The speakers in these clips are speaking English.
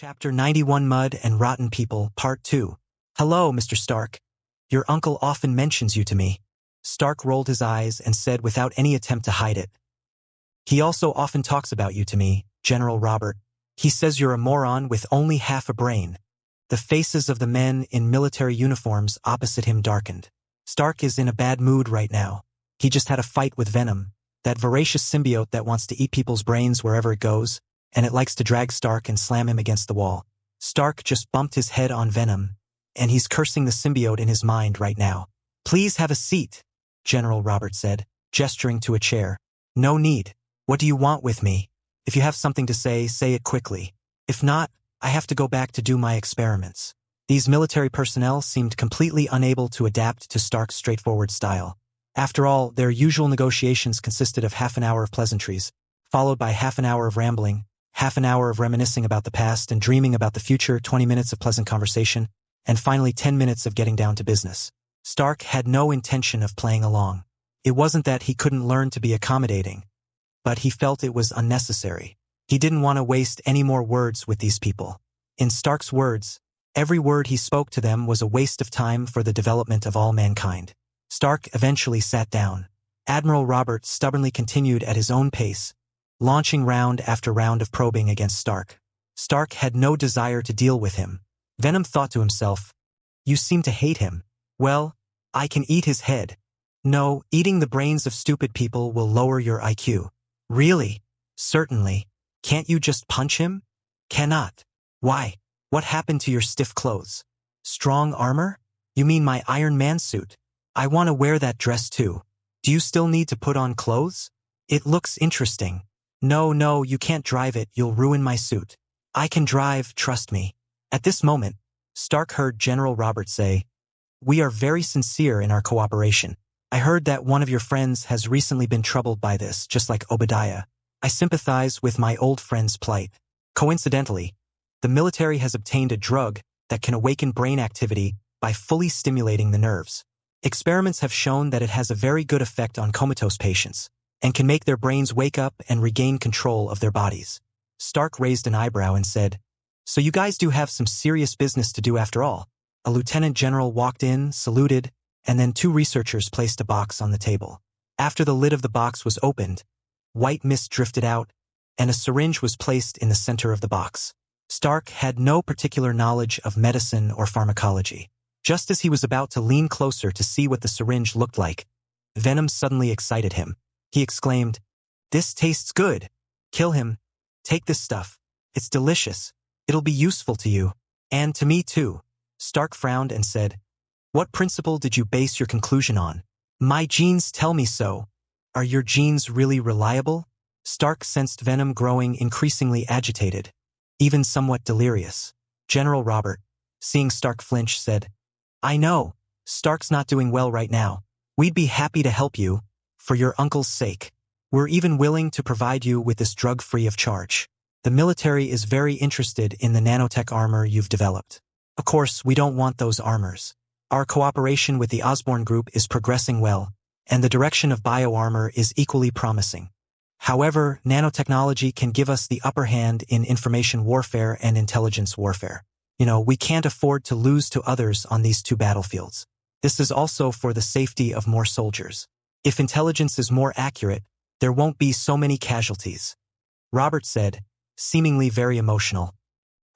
Chapter 91 Mud and Rotten People, Part 2. Hello, Mr. Stark. Your uncle often mentions you to me. Stark rolled his eyes and said without any attempt to hide it. He also often talks about you to me, General Robert. He says you're a moron with only half a brain. The faces of the men in military uniforms opposite him darkened. Stark is in a bad mood right now. He just had a fight with Venom, that voracious symbiote that wants to eat people's brains wherever it goes, and it likes to drag Stark and slam him against the wall. Stark just bumped his head on Venom, and he's cursing the symbiote in his mind right now. Please have a seat, General Robert said, gesturing to a chair. No need. What do you want with me? If you have something to say it quickly. If not, I have to go back to do my experiments. These military personnel seemed completely unable to adapt to Stark's straightforward style. After all, their usual negotiations consisted of half an hour of pleasantries, followed by half an hour of rambling, half an hour of reminiscing about the past and dreaming about the future, 20 minutes of pleasant conversation, and finally 10 minutes of getting down to business. Stark had no intention of playing along. It wasn't that he couldn't learn to be accommodating, but he felt it was unnecessary. He didn't want to waste any more words with these people. In Stark's words, every word he spoke to them was a waste of time for the development of all mankind. Stark eventually sat down. Admiral Robert stubbornly continued at his own pace, launching round after round of probing against Stark. Stark had no desire to deal with him. Venom thought to himself, "You seem to hate him. Well, I can eat his head. No, eating the brains of stupid people will lower your IQ. Really? Certainly. Can't you just punch him? Cannot. Why? What happened to your stiff clothes? Strong armor? You mean my Iron Man suit? I want to wear that dress too. Do you still need to put on clothes? It looks interesting. No, you can't drive it, you'll ruin my suit. I can drive, trust me." At this moment, Stark heard General Robert say, "We are very sincere in our cooperation. I heard that one of your friends has recently been troubled by this, just like Obadiah. I sympathize with my old friend's plight. Coincidentally, the military has obtained a drug that can awaken brain activity by fully stimulating the nerves. Experiments have shown that it has a very good effect on comatose patients, and can make their brains wake up and regain control of their bodies." Stark raised an eyebrow and said, "So you guys do have some serious business to do after all." A lieutenant general walked in, saluted, and then two researchers placed a box on the table. After the lid of the box was opened, white mist drifted out, and a syringe was placed in the center of the box. Stark had no particular knowledge of medicine or pharmacology. Just as he was about to lean closer to see what the syringe looked like, Venom suddenly excited him. He exclaimed, "This tastes good. Kill him. Take this stuff. It's delicious. It'll be useful to you. And to me too." Stark frowned and said, "What principle did you base your conclusion on?" "My genes tell me so." "Are your genes really reliable?" Stark sensed Venom growing increasingly agitated, even somewhat delirious. General Robert, seeing Stark flinch, said, "I know. Stark's not doing well right now. We'd be happy to help you, for your uncle's sake. We're even willing to provide you with this drug free of charge. The military is very interested in the nanotech armor you've developed. Of course, we don't want those armors. Our cooperation with the Osborn Group is progressing well, and the direction of bioarmor is equally promising. However, nanotechnology can give us the upper hand in information warfare and intelligence warfare. We can't afford to lose to others on these two battlefields. This is also for the safety of more soldiers. If intelligence is more accurate, there won't be so many casualties." Robert said, seemingly very emotional,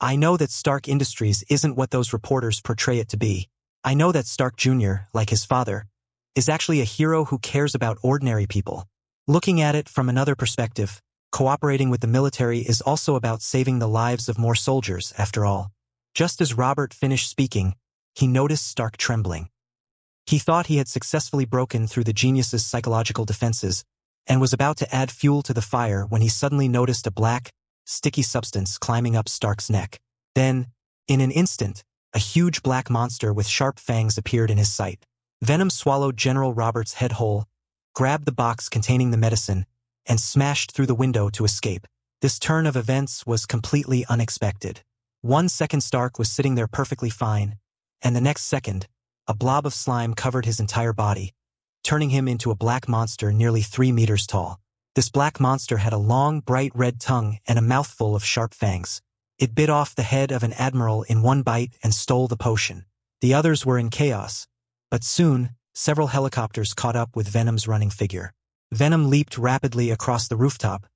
"I know that Stark Industries isn't what those reporters portray it to be. I know that Stark Jr., like his father, is actually a hero who cares about ordinary people. Looking at it from another perspective, cooperating with the military is also about saving the lives of more soldiers, after all." Just as Robert finished speaking, he noticed Stark trembling. He thought he had successfully broken through the genius's psychological defenses and was about to add fuel to the fire when he suddenly noticed a black, sticky substance climbing up Stark's neck. Then, in an instant, a huge black monster with sharp fangs appeared in his sight. Venom swallowed General Robert's head whole, grabbed the box containing the medicine, and smashed through the window to escape. This turn of events was completely unexpected. 1 second Stark was sitting there perfectly fine, and the next second, a blob of slime covered his entire body, turning him into a black monster nearly 3 meters tall. This black monster had a long, bright red tongue and a mouthful of sharp fangs. It bit off the head of an admiral in one bite and stole the potion. The others were in chaos, but soon, several helicopters caught up with Venom's running figure. Venom leaped rapidly across the rooftop,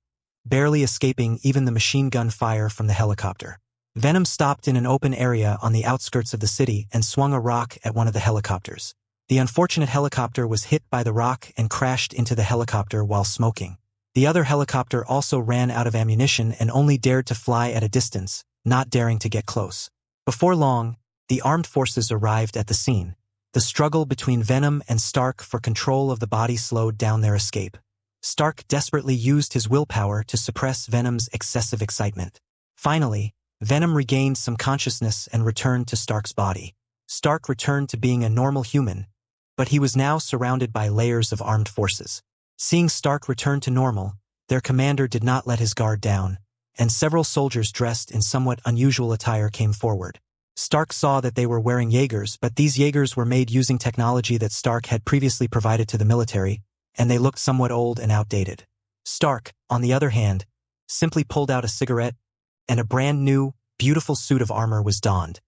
barely escaping even the machine gun fire from the helicopter. Venom stopped in an open area on the outskirts of the city and swung a rock at one of the helicopters. The unfortunate helicopter was hit by the rock and crashed into the helicopter while smoking. The other helicopter also ran out of ammunition and only dared to fly at a distance, not daring to get close. Before long, the armed forces arrived at the scene. The struggle between Venom and Stark for control of the body slowed down their escape. Stark desperately used his willpower to suppress Venom's excessive excitement. Finally, Venom regained some consciousness and returned to Stark's body. Stark returned to being a normal human, but he was now surrounded by layers of armed forces. Seeing Stark return to normal, their commander did not let his guard down, and several soldiers dressed in somewhat unusual attire came forward. Stark saw that they were wearing Jaegers, but these Jaegers were made using technology that Stark had previously provided to the military, and they looked somewhat old and outdated. Stark, on the other hand, simply pulled out a cigarette, and a brand new, beautiful suit of armor was donned.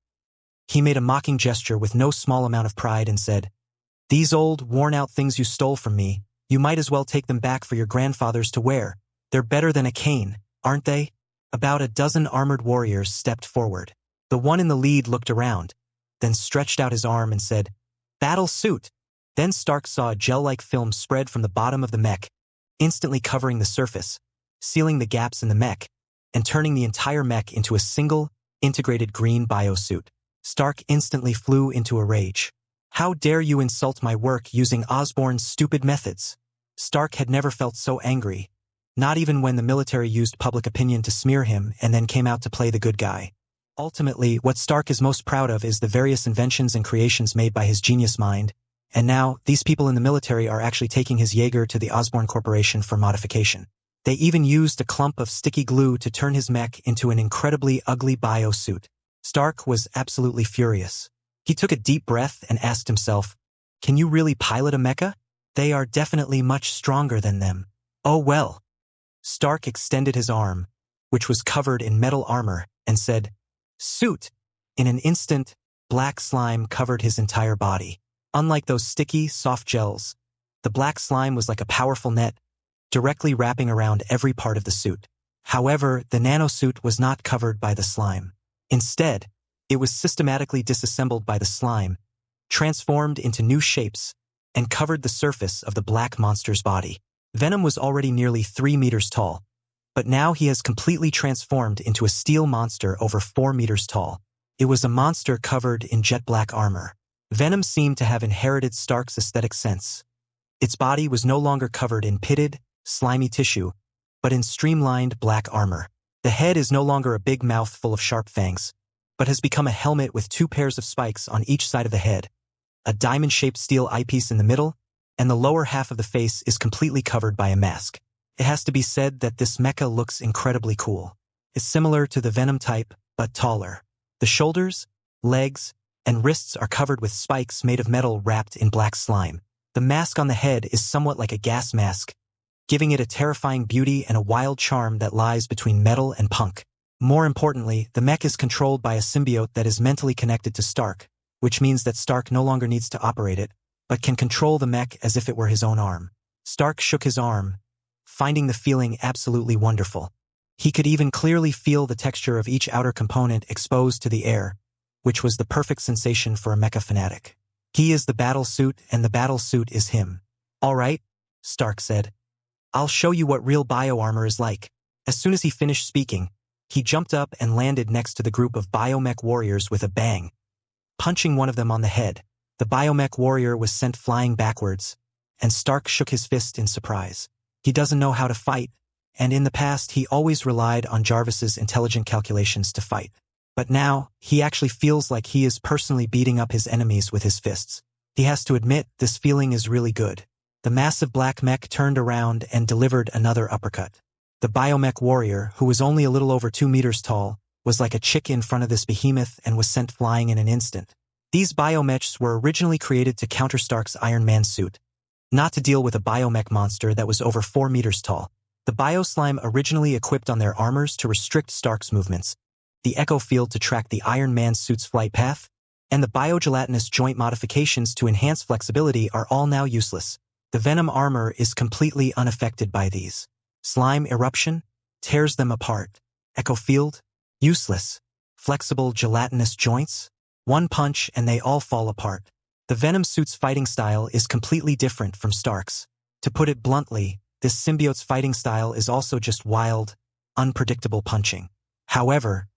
He made a mocking gesture with no small amount of pride and said, "These old, worn-out things you stole from me, you might as well take them back for your grandfathers to wear. They're better than a cane, aren't they?" About a dozen armored warriors stepped forward. The one in the lead looked around, then stretched out his arm and said, "Battle suit." Then Stark saw a gel-like film spread from the bottom of the mech, instantly covering the surface, sealing the gaps in the mech, and turning the entire mech into a single, integrated green biosuit. Stark instantly flew into a rage. "How dare you insult my work using Osborn's stupid methods?" Stark had never felt so angry, not even when the military used public opinion to smear him and then came out to play the good guy. Ultimately, what Stark is most proud of is the various inventions and creations made by his genius mind, and now, these people in the military are actually taking his Jaeger to the Osborn Corporation for modification. They even used a clump of sticky glue to turn his mech into an incredibly ugly biosuit. Stark was absolutely furious. He took a deep breath and asked himself, "Can you really pilot a mecha? They are definitely much stronger than them." "Oh well." Stark extended his arm, which was covered in metal armor, and said, "Suit." In an instant, black slime covered his entire body. Unlike those sticky, soft gels, the black slime was like a powerful net, directly wrapping around every part of the suit. However, the nanosuit was not covered by the slime. Instead, it was systematically disassembled by the slime, transformed into new shapes, and covered the surface of the black monster's body. Venom was already nearly 3 meters tall, but now he has completely transformed into a steel monster over 4 meters tall. It was a monster covered in jet black armor. Venom seemed to have inherited Stark's aesthetic sense. Its body was no longer covered in pitted, slimy tissue, but in streamlined black armor. The head is no longer a big mouth full of sharp fangs, but has become a helmet with 2 pairs of spikes on each side of the head, a diamond-shaped steel eyepiece in the middle, and the lower half of the face is completely covered by a mask. It has to be said that this mecha looks incredibly cool. It's similar to the Venom type, but taller. The shoulders, legs, and wrists are covered with spikes made of metal wrapped in black slime. The mask on the head is somewhat like a gas mask, giving it a terrifying beauty and a wild charm that lies between metal and punk. More importantly, the mech is controlled by a symbiote that is mentally connected to Stark, which means that Stark no longer needs to operate it, but can control the mech as if it were his own arm. Stark shook his arm, finding the feeling absolutely wonderful. He could even clearly feel the texture of each outer component exposed to the air, which was the perfect sensation for a mecha fanatic. He is the battle suit, and the battle suit is him. "All right," Stark said. "I'll show you what real bioarmor is like." As soon as he finished speaking, he jumped up and landed next to the group of biomech warriors with a bang, punching one of them on the head. The biomech warrior was sent flying backwards, and Stark shook his fist in surprise. He doesn't know how to fight, and in the past he always relied on Jarvis's intelligent calculations to fight. But now, he actually feels like he is personally beating up his enemies with his fists. He has to admit, this feeling is really good. The massive black mech turned around and delivered another uppercut. The biomech warrior, who was only a little over 2 meters tall, was like a chick in front of this behemoth and was sent flying in an instant. These biomechs were originally created to counter Stark's Iron Man suit, not to deal with a biomech monster that was over 4 meters tall. The bioslime originally equipped on their armors to restrict Stark's movements, the Echo Field to track the Iron Man suit's flight path, and the biogelatinous joint modifications to enhance flexibility are all now useless. The Venom armor is completely unaffected by these. Slime eruption tears them apart. Echo Field, useless. Flexible gelatinous joints, one punch and they all fall apart. The Venom suit's fighting style is completely different from Stark's. To put it bluntly, this symbiote's fighting style is also just wild, unpredictable punching. However,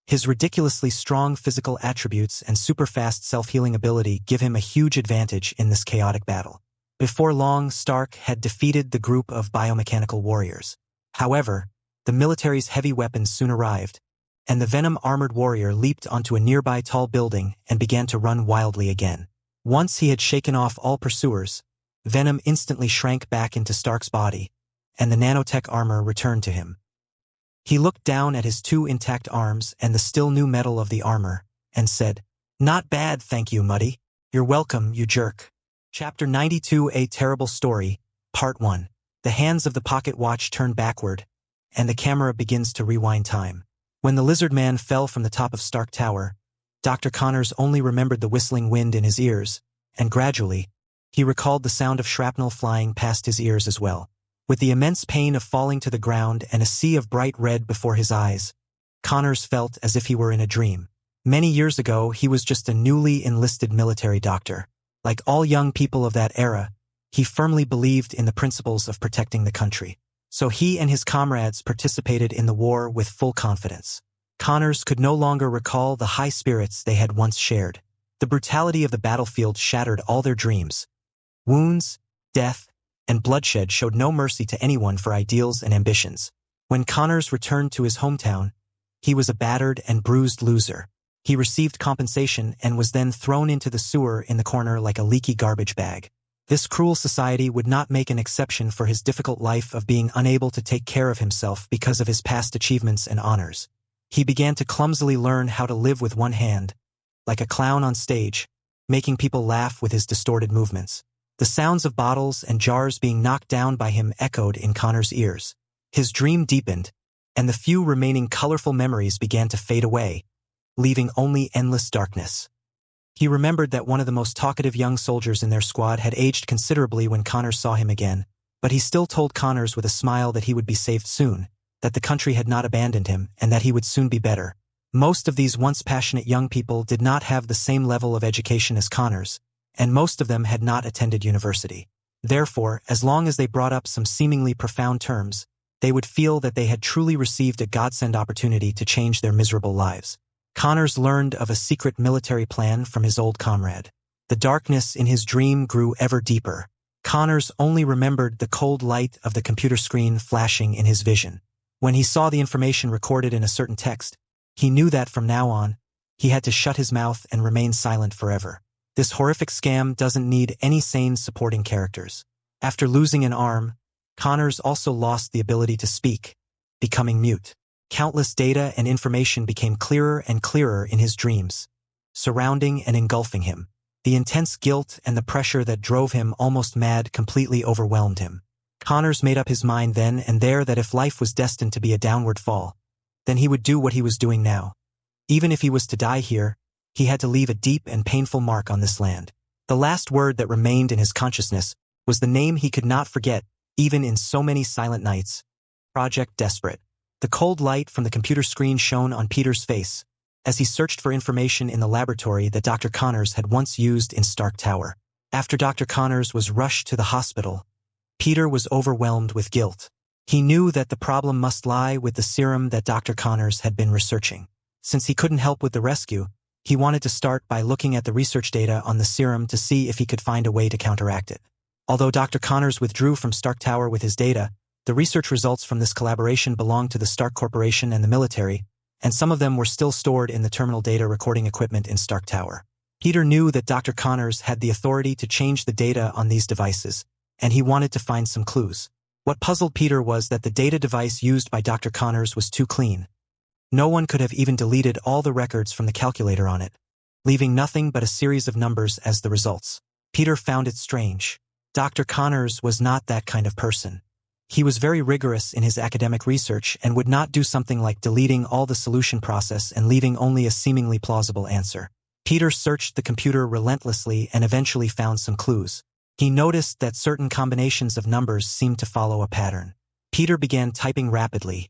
his ridiculously strong physical attributes and super-fast self-healing ability give him a huge advantage in this chaotic battle. Before long, Stark had defeated the group of biomechanical warriors. However, the military's heavy weapons soon arrived, and the Venom-armored warrior leaped onto a nearby tall building and began to run wildly again. Once he had shaken off all pursuers, Venom instantly shrank back into Stark's body, and the nanotech armor returned to him. He looked down at his 2 intact arms and the still new metal of the armor, and said, "Not bad, thank you, Muddy. You're welcome, you jerk." Chapter 92: A Terrible Story, Part 1. The hands of the pocket watch turn backward, and the camera begins to rewind time. When the lizard man fell from the top of Stark Tower, Dr. Connors only remembered the whistling wind in his ears, and gradually, he recalled the sound of shrapnel flying past his ears as well. With the immense pain of falling to the ground and a sea of bright red before his eyes, Connors felt as if he were in a dream. Many years ago, he was just a newly enlisted military doctor. Like all young people of that era, he firmly believed in the principles of protecting the country. So he and his comrades participated in the war with full confidence. Connors could no longer recall the high spirits they had once shared. The brutality of the battlefield shattered all their dreams. Wounds, death, and bloodshed showed no mercy to anyone for ideals and ambitions. When Connors returned to his hometown, he was a battered and bruised loser. He received compensation and was then thrown into the sewer in the corner like a leaky garbage bag. This cruel society would not make an exception for his difficult life of being unable to take care of himself because of his past achievements and honors. He began to clumsily learn how to live with one hand, like a clown on stage, making people laugh with his distorted movements. The sounds of bottles and jars being knocked down by him echoed in Connor's ears. His dream deepened, and the few remaining colorful memories began to fade away, leaving only endless darkness. He remembered that one of the most talkative young soldiers in their squad had aged considerably when Connors saw him again, but he still told Connors with a smile that he would be saved soon, that the country had not abandoned him, and that he would soon be better. Most of these once passionate young people did not have the same level of education as Connors, and most of them had not attended university. Therefore, as long as they brought up some seemingly profound terms, they would feel that they had truly received a godsend opportunity to change their miserable lives. Connors learned of a secret military plan from his old comrade. The darkness in his dream grew ever deeper. Connors only remembered the cold light of the computer screen flashing in his vision. When he saw the information recorded in a certain text, he knew that from now on, he had to shut his mouth and remain silent forever. This horrific scam doesn't need any sane supporting characters. After losing an arm, Connors also lost the ability to speak, becoming mute. Countless data and information became clearer and clearer in his dreams, surrounding and engulfing him. The intense guilt and the pressure that drove him almost mad completely overwhelmed him. Connors made up his mind then and there that if life was destined to be a downward fall, then he would do what he was doing now. Even if he was to die here, he had to leave a deep and painful mark on this land. The last word that remained in his consciousness was the name he could not forget, even in so many silent nights: Project Desperate. The cold light from the computer screen shone on Peter's face as he searched for information in the laboratory that Dr. Connors had once used in Stark Tower. After Dr. Connors was rushed to the hospital, Peter was overwhelmed with guilt. He knew that the problem must lie with the serum that Dr. Connors had been researching. Since he couldn't help with the rescue, he wanted to start by looking at the research data on the serum to see if he could find a way to counteract it. Although Dr. Connors withdrew from Stark Tower with his data, the research results from this collaboration belonged to the Stark Corporation and the military, and some of them were still stored in the terminal data recording equipment in Stark Tower. Peter knew that Dr. Connors had the authority to change the data on these devices, and he wanted to find some clues. What puzzled Peter was that the data device used by Dr. Connors was too clean. No one could have even deleted all the records from the calculator on it, leaving nothing but a series of numbers as the results. Peter found it strange. Dr. Connors was not that kind of person. He was very rigorous in his academic research and would not do something like deleting all the solution process and leaving only a seemingly plausible answer. Peter searched the computer relentlessly and eventually found some clues. He noticed that certain combinations of numbers seemed to follow a pattern. Peter began typing rapidly,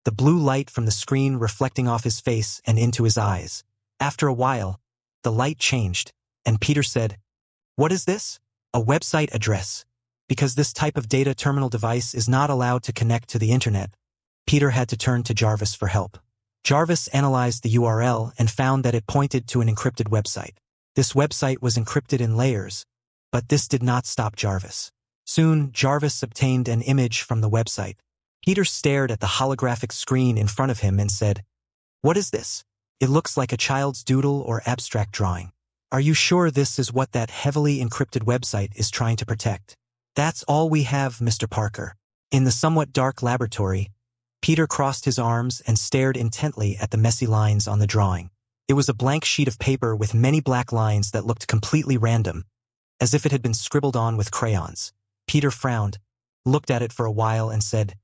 the blue light from the screen reflecting off his face and into his eyes. After a while, the light changed, and Peter said, "What is this?" "A website address. Because this type of data terminal device is not allowed to connect to the internet." Peter had to turn to Jarvis for help. Jarvis analyzed the URL and found that it pointed to an encrypted website. This website was encrypted in layers, but this did not stop Jarvis. Soon, Jarvis obtained an image from the website. Peter stared at the holographic screen in front of him and said, "What is this? It looks like a child's doodle or abstract drawing. Are you sure this is what that heavily encrypted website is trying to protect?" "That's all we have, Mr. Parker." In the somewhat dark laboratory, Peter crossed his arms and stared intently at the messy lines on the drawing. It was a blank sheet of paper with many black lines that looked completely random, as if it had been scribbled on with crayons. Peter frowned, looked at it for a while and said,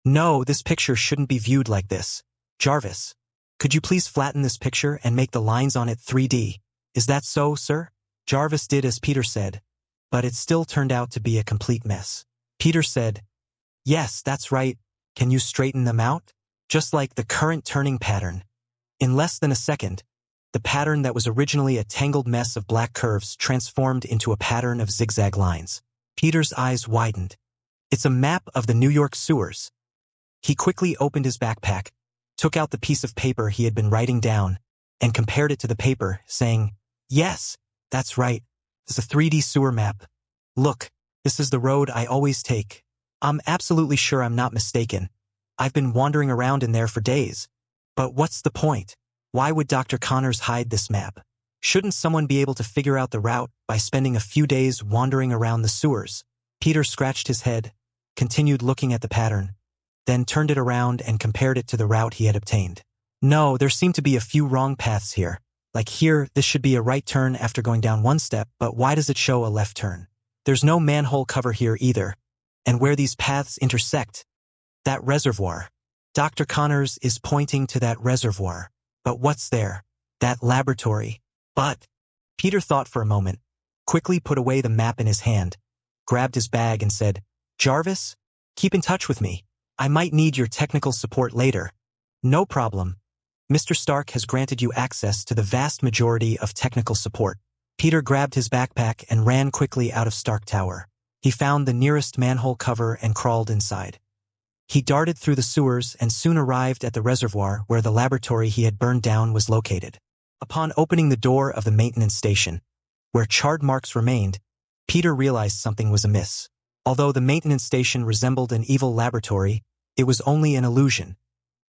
"No, this picture shouldn't be viewed like this. Jarvis, could you please flatten this picture and make the lines on it 3D? Is that so, sir?" Jarvis did as Peter said, but it still turned out to be a complete mess. Peter said, "Yes, that's right. Can you straighten them out? Just like the current turning pattern." In less than a second, the pattern that was originally a tangled mess of black curves transformed into a pattern of zigzag lines. Peter's eyes widened. "It's a map of the New York sewers." He quickly opened his backpack, took out the piece of paper he had been writing down, and compared it to the paper, saying, "Yes, that's right. It's a 3D sewer map. Look, this is the road I always take. I'm absolutely sure I'm not mistaken. I've been wandering around in there for days. But what's the point? Why would Dr. Connors hide this map? Shouldn't someone be able to figure out the route by spending a few days wandering around the sewers?" Peter scratched his head, continued looking at the pattern, then turned it around and compared it to the route he had obtained. "No, there seem to be a few wrong paths here. Like here, this should be a right turn after going down one step, but why does it show a left turn? There's no manhole cover here either. And where these paths intersect, that reservoir. Dr. Connors is pointing to that reservoir. But what's there? That laboratory. But..." Peter thought for a moment, quickly put away the map in his hand, grabbed his bag and said, "Jarvis, keep in touch with me. I might need your technical support later." "No problem. Mr. Stark has granted you access to the vast majority of technical support." Peter grabbed his backpack and ran quickly out of Stark Tower. He found the nearest manhole cover and crawled inside. He darted through the sewers and soon arrived at the reservoir where the laboratory he had burned down was located. Upon opening the door of the maintenance station, where charred marks remained, Peter realized something was amiss. Although the maintenance station resembled an evil laboratory, it was only an illusion.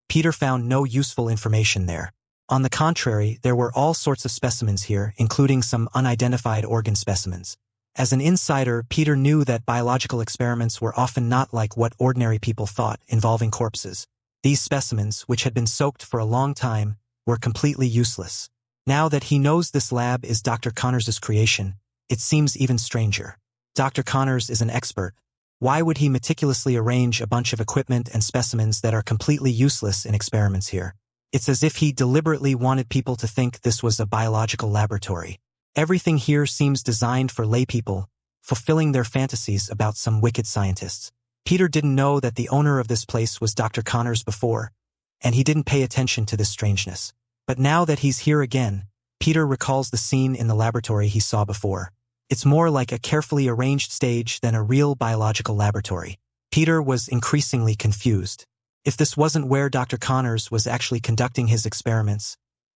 Peter found no useful information there. On the contrary, there were all sorts of specimens here, including some unidentified organ specimens. As an insider, Peter knew that biological experiments were often not like what ordinary people thought, involving corpses. These specimens, which had been soaked for a long time, were completely useless. Now that he knows this lab is Dr. Connors' creation, it seems even stranger. Dr. Connors is an expert. Why would he meticulously arrange a bunch of equipment and specimens that are completely useless in experiments here? It's as if he deliberately wanted people to think this was a biological laboratory. Everything here seems designed for laypeople, fulfilling their fantasies about some wicked scientists. Peter didn't know that the owner of this place was Dr. Connors before, and he didn't pay attention to this strangeness. But now that he's here again, Peter recalls the scene in the laboratory he saw before. It's more like a carefully arranged stage than a real biological laboratory. Peter was increasingly confused. If this wasn't where Dr. Connors was actually conducting his experiments,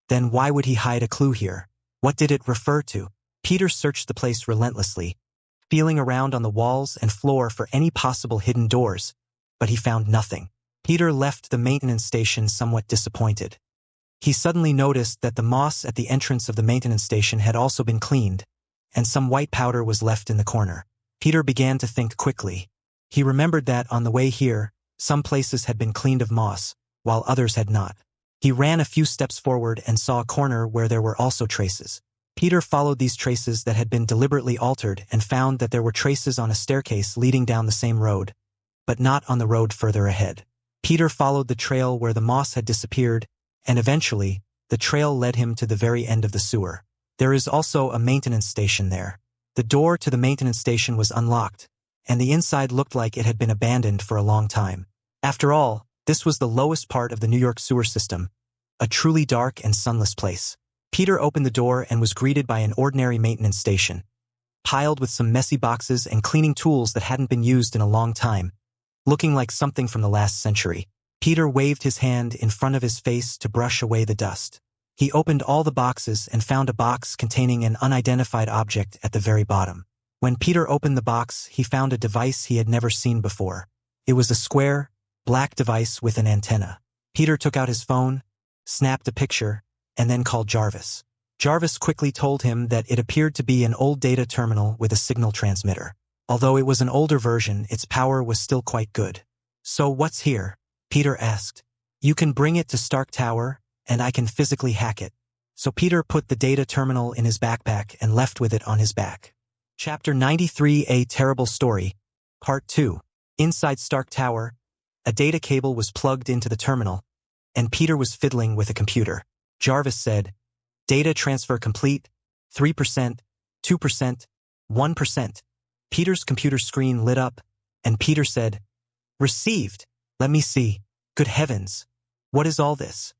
then why would he hide a clue here? What did it refer to? Peter searched the place relentlessly, feeling around on the walls and floor for any possible hidden doors, but he found nothing. Peter left the maintenance station somewhat disappointed. He suddenly noticed that the moss at the entrance of the maintenance station had also been cleaned, and some white powder was left in the corner. Peter began to think quickly. He remembered that on the way here, some places had been cleaned of moss, while others had not. He ran a few steps forward and saw a corner where there were also traces. Peter followed these traces that had been deliberately altered and found that there were traces on a staircase leading down the same road. but not on the road further ahead. Peter followed the trail where the moss had disappeared, and eventually, the trail led him to the very end of the sewer. There is also a maintenance station there. The door to the maintenance station was unlocked, and the inside looked like it had been abandoned for a long time. After all, this was the lowest part of the New York sewer system, a truly dark and sunless place. Peter opened the door and was greeted by an ordinary maintenance station, piled with some messy boxes and cleaning tools that hadn't been used in a long time, looking like something from the last century. Peter waved his hand in front of his face to brush away the dust. He opened all the boxes and found a box containing an unidentified object at the very bottom. When Peter opened the box, he found a device he had never seen before. It was a square, black device with an antenna. Peter took out his phone, snapped a picture, and then called Jarvis. Jarvis quickly told him that it appeared to be an old data terminal with a signal transmitter. Although it was an older version, its power was still quite good. "So what's here?" Peter asked. "You can bring it to Stark Tower, and I can physically hack it." So Peter put the data terminal in his backpack and left with it on his back. Chapter 93: A Terrible Story, Part 2. Inside Stark Tower, a data cable was plugged into the terminal, and Peter was fiddling with a computer. Jarvis said, "Data transfer complete, 3%, 2%, 1%. Peter's computer screen lit up, and Peter said, "Received. Let me see. Good heavens. What is all this?"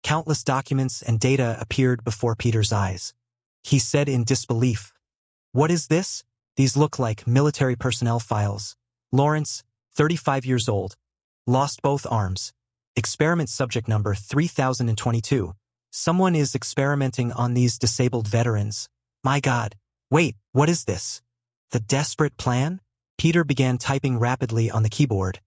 Countless documents and data appeared before Peter's eyes. He said in disbelief, "What is this?" "These look like military personnel files. Lawrence, 35 years old. Lost both arms. Experiment subject number 3022. Someone is experimenting on these disabled veterans. My God. Wait, what is this? The desperate plan?" Peter began typing rapidly on the keyboard,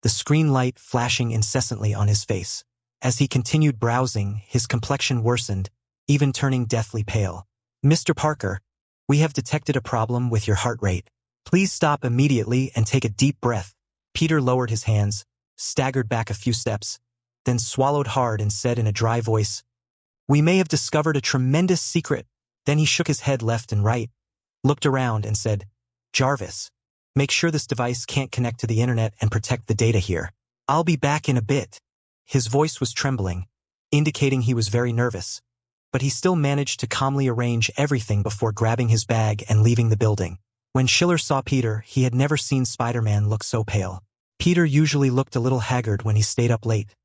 the screen light flashing incessantly on his face. As he continued browsing, his complexion worsened, even turning deathly pale. "Mr. Parker, we have detected a problem with your heart rate. Please stop immediately and take a deep breath." Peter lowered his hands, staggered back a few steps, then swallowed hard and said in a dry voice, "We may have discovered a tremendous secret." Then he shook his head left and right, looked around and said, "Jarvis, make sure this device can't connect to the internet and protect the data here. I'll be back in a bit." His voice was trembling, indicating he was very nervous, but he still managed to calmly arrange everything before grabbing his bag and leaving the building. When Schiller saw Peter, he had never seen Spider-Man look so pale. Peter usually looked a little haggard when he stayed up late,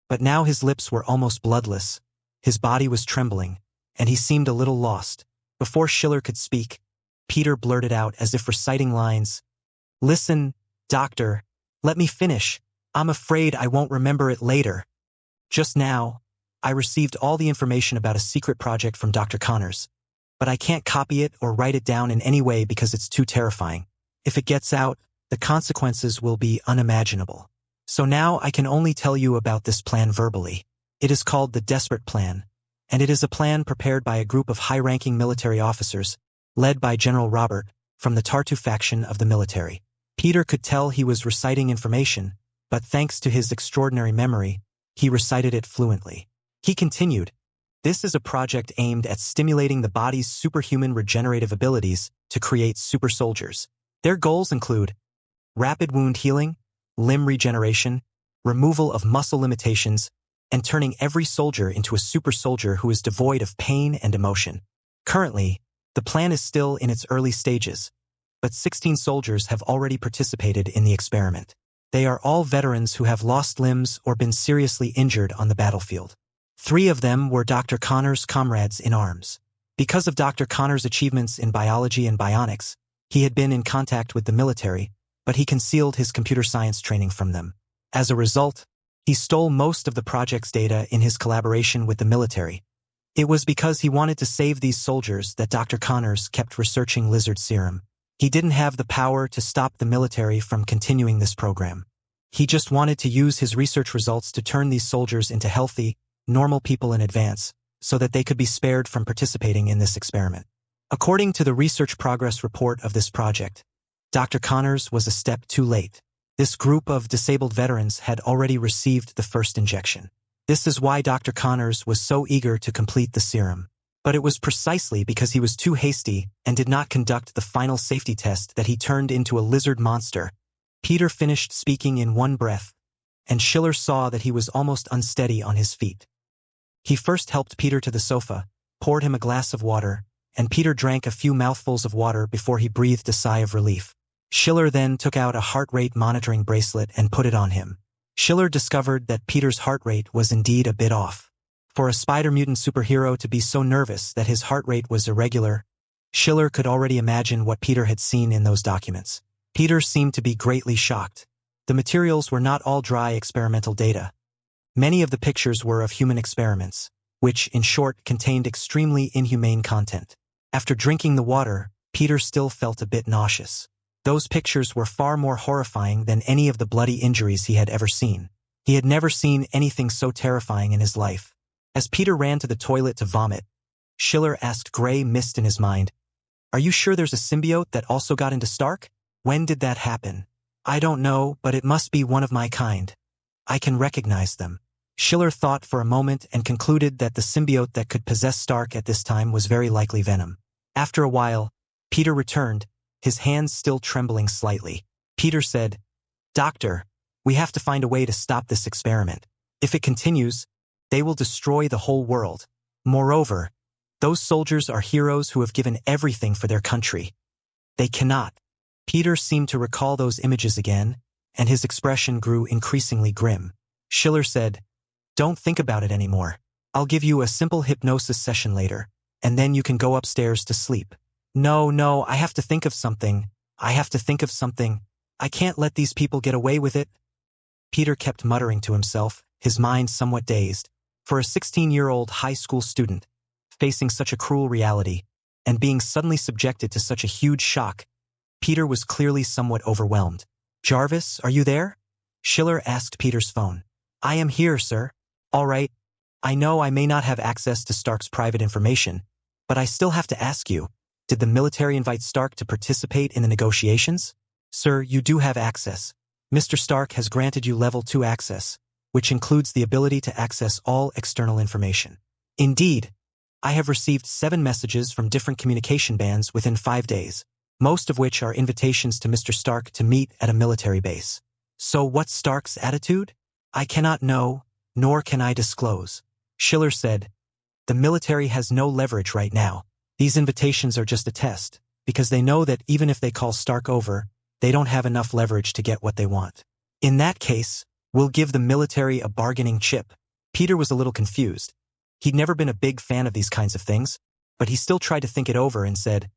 but now his lips were almost bloodless, his body was trembling, and he seemed a little lost. Before Schiller could speak, Peter blurted out as if reciting lines, "Listen, doctor, let me finish. I'm afraid I won't remember it later. Just now, I received all the information about a secret project from Dr. Connors, but I can't copy it or write it down in any way because it's too terrifying. If it gets out, the consequences will be unimaginable. So now I can only tell you about this plan verbally. It is called the Desperate Plan, and it is a plan prepared by a group of high-ranking military officers, led by General Robert, from the Tartu faction of the military." Peter could tell he was reciting information, but thanks to his extraordinary memory, he recited it fluently. He continued, "This is a project aimed at stimulating the body's superhuman regenerative abilities to create super soldiers. Their goals include rapid wound healing, limb regeneration, removal of muscle limitations, and turning every soldier into a super soldier who is devoid of pain and emotion. Currently, the plan is still in its early stages, but 16 soldiers have already participated in the experiment. They are all veterans who have lost limbs or been seriously injured on the battlefield. 3 of them were Dr. Connors' comrades in arms. Because of Dr. Connors' achievements in biology and bionics, he had been in contact with the military, but he concealed his computer science training from them. As a result, he stole most of the project's data in his collaboration with the military. It was because he wanted to save these soldiers that Dr. Connors kept researching lizard serum. He didn't have the power to stop the military from continuing this program. He just wanted to use his research results to turn these soldiers into healthy, normal people in advance, so that they could be spared from participating in this experiment. According to the research progress report of this project, Dr. Connors was a step too late. This group of disabled veterans had already received the first injection. This is why Dr. Connors was so eager to complete the serum. But it was precisely because he was too hasty and did not conduct the final safety test that he turned into a lizard monster Peter finished speaking in one breath, and Schiller saw that he was almost unsteady on his feet. He first helped Peter to the sofa, poured him a glass of water, and Peter drank a few mouthfuls of water before he breathed a sigh of relief. Schiller then took out a heart rate monitoring bracelet and put it on him. Schiller discovered that Peter's heart rate was indeed a bit off. For a spider-mutant superhero to be so nervous that his heart rate was irregular, Schiller could already imagine what Peter had seen in those documents. Peter seemed to be greatly shocked. The materials were not all dry experimental data. Many of the pictures were of human experiments, which, in short, contained extremely inhumane content. After drinking the water, Peter still felt a bit nauseous. Those pictures were far more horrifying than any of the bloody injuries he had ever seen. He had never seen anything so terrifying in his life. As Peter ran to the toilet to vomit, Schiller asked gray mist in his mind, "Are you sure there's a symbiote that also got into Stark? When did that happen?" "I don't know, but it must be one of my kind. I can recognize them." Schiller thought for a moment and concluded that the symbiote that could possess Stark at this time was very likely Venom. After a while, Peter returned, his hands still trembling slightly. Peter said, "Doctor, we have to find a way to stop this experiment. If it continues, they will destroy the whole world. Moreover, those soldiers are heroes who have given everything for their country. They cannot." Peter seemed to recall those images again, and his expression grew increasingly grim. Schiller said, "Don't think about it anymore. I'll give you a simple hypnosis session later, and then you can go upstairs to sleep." No, I have to think of something. I can't let these people get away with it." Peter kept muttering to himself, his mind somewhat dazed. For a 16-year-old high school student, facing such a cruel reality, and being suddenly subjected to such a huge shock, Peter was clearly somewhat overwhelmed. "Jarvis, are you there?" Schiller asked Peter's phone. "I am here, sir." "All right. I know I may not have access to Stark's private information, but I still have to ask you, did the military invite Stark to participate in the negotiations?" "Sir, you do have access. Mr. Stark has granted you level 2 access, which includes the ability to access all external information." "Indeed. I have received 7 messages from different communication bands within 5 days, most of which are invitations to Mr. Stark to meet at a military base." "So what's Stark's attitude?" "I cannot know, nor can I disclose." Schiller said, "The military has no leverage right now. These invitations are just a test, because they know that even if they call Stark over, they don't have enough leverage to get what they want. In that case, we'll give the military a bargaining chip." Peter was a little confused. He'd never been a big fan of these kinds of things, but he still tried to think it over and said,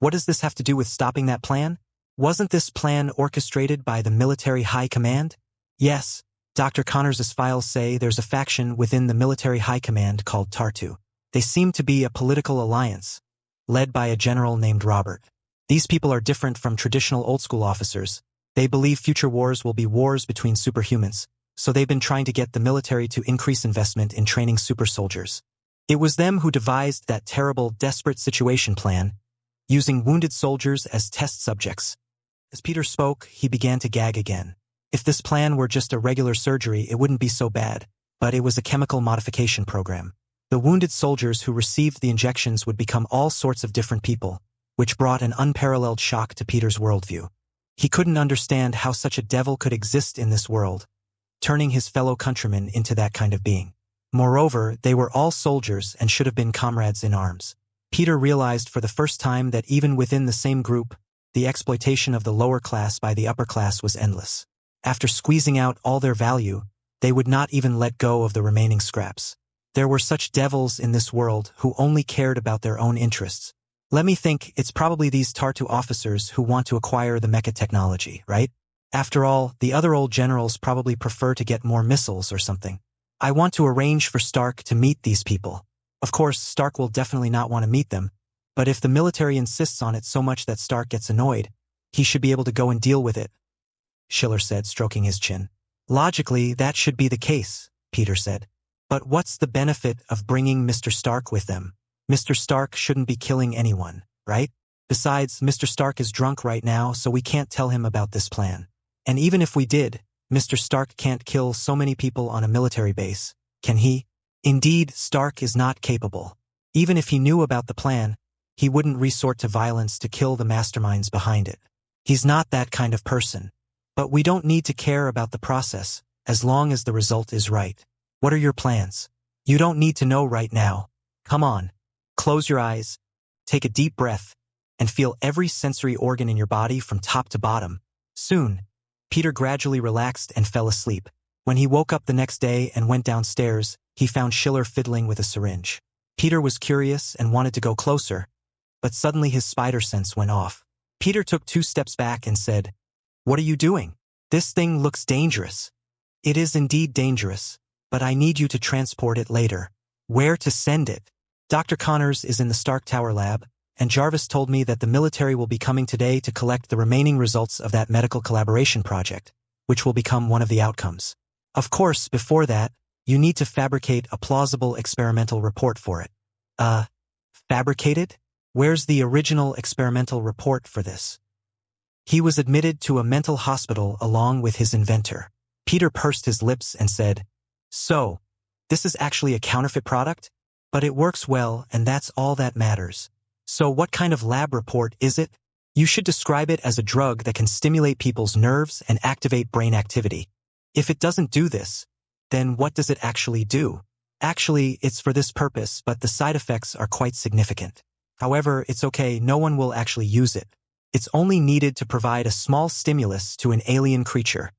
"What does this have to do with stopping that plan? Wasn't this plan orchestrated by the military high command?" "Yes. Dr. Connors' files say there's a faction within the military high command called Tartu. They seem to be a political alliance, led by a general named Robert. These people are different from traditional old-school officers. They believe future wars will be wars between superhumans, so they've been trying to get the military to increase investment in training super soldiers. It was them who devised that terrible, desperate situation plan, using wounded soldiers as test subjects." As Peter spoke, he began to gag again. If this plan were just a regular surgery, it wouldn't be so bad, but it was a chemical modification program. The wounded soldiers who received the injections would become all sorts of different people, which brought an unparalleled shock to Peter's worldview. He couldn't understand how such a devil could exist in this world, turning his fellow countrymen into that kind of being. Moreover, they were all soldiers and should have been comrades in arms. Peter realized for the first time that even within the same group, the exploitation of the lower class by the upper class was endless. After squeezing out all their value, they would not even let go of the remaining scraps. There were such devils in this world who only cared about their own interests. Let me think, it's probably these Tartu officers who want to acquire the mecha technology, right? After all, the other old generals probably prefer to get more missiles or something. I want to arrange for Stark to meet these people. Of course, Stark will definitely not want to meet them, but if the military insists on it so much that Stark gets annoyed, he should be able to go and deal with it," Schiller said, stroking his chin. "Logically, that should be the case," Peter said. "But what's the benefit of bringing Mr. Stark with them? Mr. Stark shouldn't be killing anyone, right? Besides, Mr. Stark is drunk right now, so we can't tell him about this plan. And even if we did, Mr. Stark can't kill so many people on a military base, can he? Indeed, Stark is not capable. Even if he knew about the plan, he wouldn't resort to violence to kill the masterminds behind it. He's not that kind of person. But we don't need to care about the process, as long as the result is right. What are your plans? You don't need to know right now. Come on. Close your eyes, take a deep breath, and feel every sensory organ in your body from top to bottom. Soon, Peter gradually relaxed and fell asleep. When he woke up the next day and went downstairs, he found Schiller fiddling with a syringe. Peter was curious and wanted to go closer, but suddenly his spider sense went off. Peter took 2 steps back and said, "What are you doing? This thing looks dangerous." "It is indeed dangerous, but I need you to transport it later." "Where to send it?" "Dr. Connors is in the Stark Tower lab, and Jarvis told me that the military will be coming today to collect the remaining results of that medical collaboration project, which will become one of the outcomes. Of course, before that, you need to fabricate a plausible experimental report for it." Fabricated? Where's the original experimental report for this?" "He was admitted to a mental hospital along with his inventor." Peter pursed his lips and said, "So, this is actually a counterfeit product? But it works well, and that's all that matters. So what kind of lab report is it?" "You should describe it as a drug that can stimulate people's nerves and activate brain activity. If it doesn't do this, then what does it actually do?" "Actually, it's for this purpose, but the side effects are quite significant. However, it's okay, no one will actually use it. It's only needed to provide a small stimulus to an alien creature."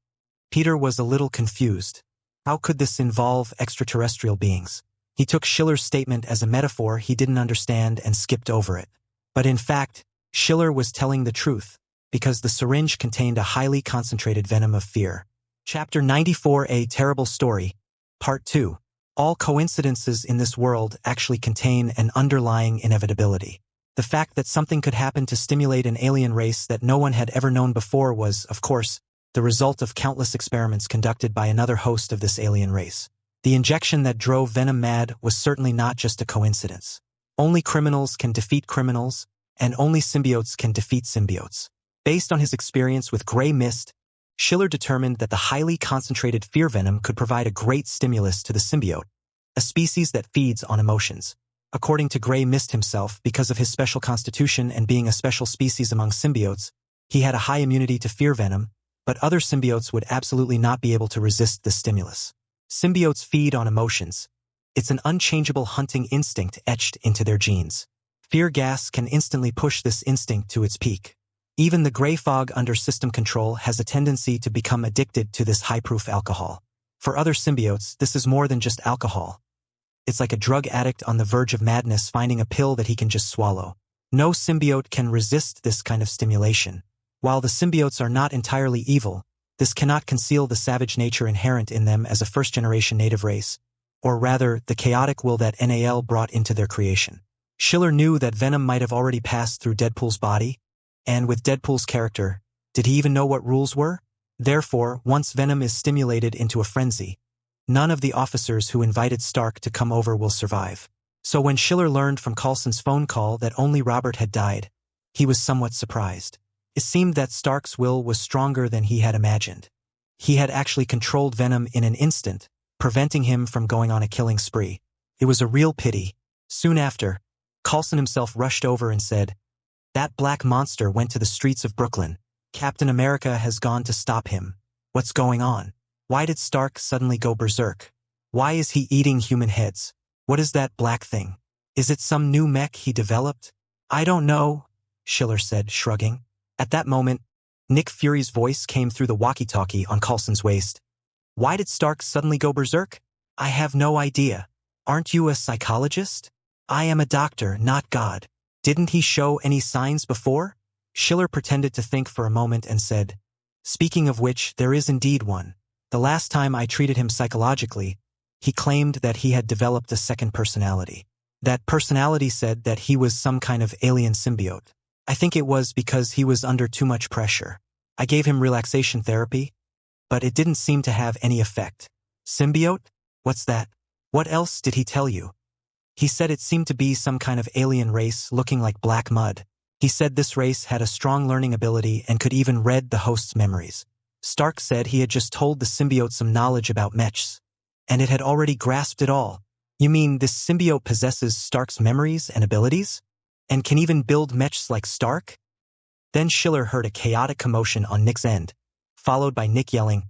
Peter was a little confused. How could this involve extraterrestrial beings? He took Schiller's statement as a metaphor he didn't understand and skipped over it. But in fact, Schiller was telling the truth, because the syringe contained a highly concentrated venom of fear. Chapter 94, A Terrible Story, Part 2. All coincidences in this world actually contain an underlying inevitability. The fact that something could happen to stimulate an alien race that no one had ever known before was, of course, the result of countless experiments conducted by another host of this alien race. The injection that drove Venom mad was certainly not just a coincidence. Only criminals can defeat criminals, and only symbiotes can defeat symbiotes. Based on his experience with Grey Mist, Schiller determined that the highly concentrated fear venom could provide a great stimulus to the symbiote, a species that feeds on emotions. According to Grey Mist himself, because of his special constitution and being a special species among symbiotes, he had a high immunity to fear venom, but other symbiotes would absolutely not be able to resist the stimulus. Symbiotes feed on emotions. It's an unchangeable hunting instinct etched into their genes. Fear gas can instantly push this instinct to its peak. Even the gray fog under system control has a tendency to become addicted to this high-proof alcohol. For other symbiotes, this is more than just alcohol. It's like a drug addict on the verge of madness finding a pill that he can just swallow. No symbiote can resist this kind of stimulation. While the symbiotes are not entirely evil, this cannot conceal the savage nature inherent in them as a first-generation native race, or rather, the chaotic will that NAL brought into their creation. Schiller knew that venom might have already passed through Deadpool's body, and with Deadpool's character, did he even know what rules were? Therefore, once venom is stimulated into a frenzy, none of the officers who invited Stark to come over will survive. So when Schiller learned from Coulson's phone call that only Robert had died, he was somewhat surprised. It seemed that Stark's will was stronger than he had imagined. He had actually controlled Venom in an instant, preventing him from going on a killing spree. It was a real pity. Soon after, Coulson himself rushed over and said, "That black monster went to the streets of Brooklyn. Captain America has gone to stop him. What's going on? Why did Stark suddenly go berserk? Why is he eating human heads? What is that black thing? Is it some new mech he developed?" "I don't know," Schiller said, shrugging. At that moment, Nick Fury's voice came through the walkie-talkie on Coulson's waist. "Why did Stark suddenly go berserk?" "I have no idea. Aren't you a psychologist?" "I am a doctor, not God. Didn't he show any signs before?" Schiller pretended to think for a moment and said, "Speaking of which, there is indeed one. The last time I treated him psychologically, he claimed that he had developed a second personality. That personality said that he was some kind of alien symbiote. I think it was because he was under too much pressure. I gave him relaxation therapy, but it didn't seem to have any effect." "Symbiote? What's that? What else did he tell you?" "He said it seemed to be some kind of alien race looking like black mud. He said this race had a strong learning ability and could even read the host's memories. Stark said he had just told the symbiote some knowledge about mechs, and it had already grasped it all." "You mean this symbiote possesses Stark's memories and abilities? And can even build mechs like Stark?" Then Schiller heard a chaotic commotion on Nick's end. followed by Nick yelling,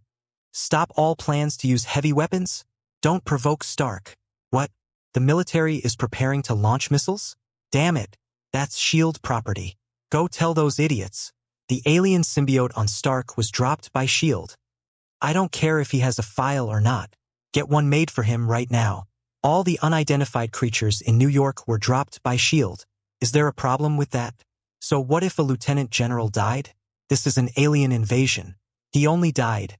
"Stop all plans to use heavy weapons? Don't provoke Stark." What? The military is preparing to launch missiles? Damn it. That's S.H.I.E.L.D. property. Go tell those idiots. The alien symbiote on Stark was dropped by S.H.I.E.L.D. I don't care if he has a file or not. Get one made for him right now. All the unidentified creatures in New York were dropped by S.H.I.E.L.D. Is there a problem with that? So what if a lieutenant general died? This is an alien invasion. He only died.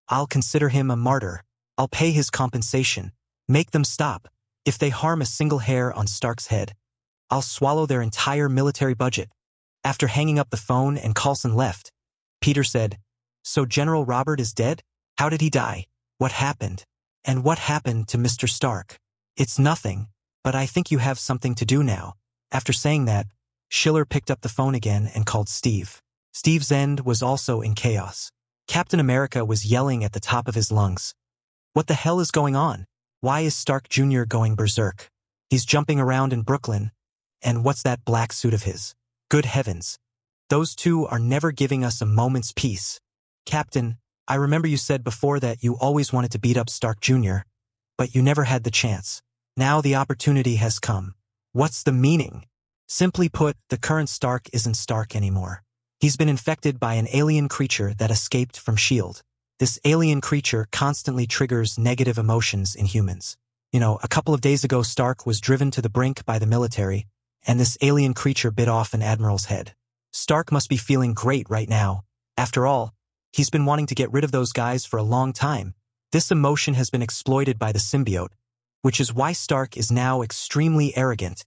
I'll consider him a martyr. I'll pay his compensation. Make them stop. If they harm a single hair on Stark's head, I'll swallow their entire military budget. After hanging up the phone and Coulson left, Peter said, "So General Robert is dead? How did he die? What happened? And what happened to Mr. Stark?" "It's nothing, but I think you have something to do now." After saying that, Schiller picked up the phone again and called Steve. Steve's end was also in chaos. Captain America was yelling at the top of his lungs. What the hell is going on? Why is Stark Jr. going berserk? He's jumping around in Brooklyn. And what's that black suit of his? Good heavens. Those two are never giving us a moment's peace. Captain, I remember you said before that you always wanted to beat up Stark Jr., but you never had the chance. Now the opportunity has come. What's the meaning? Simply put, the current Stark isn't Stark anymore. He's been infected by an alien creature that escaped from S.H.I.E.L.D. This alien creature constantly triggers negative emotions in humans. A couple of days ago Stark was driven to the brink by the military, and this alien creature bit off an admiral's head. Stark must be feeling great right now. After all, he's been wanting to get rid of those guys for a long time. This emotion has been exploited by the symbiote, which is why Stark is now extremely arrogant.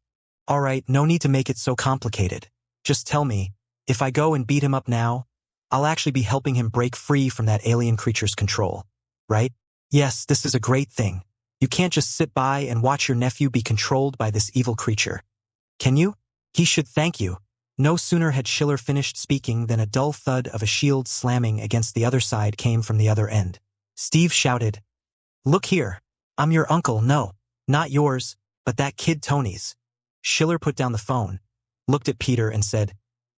Alright, no need to make it so complicated. Just tell me, if I go and beat him up now, I'll actually be helping him break free from that alien creature's control, right? Yes, this is a great thing. You can't just sit by and watch your nephew be controlled by this evil creature. Can you? He should thank you. No sooner had Schiller finished speaking than a dull thud of a shield slamming against the other side came from the other end. Steve shouted, "Look here. I'm your uncle, no, not yours, but that kid Tony's." Schiller put down the phone, looked at Peter and said,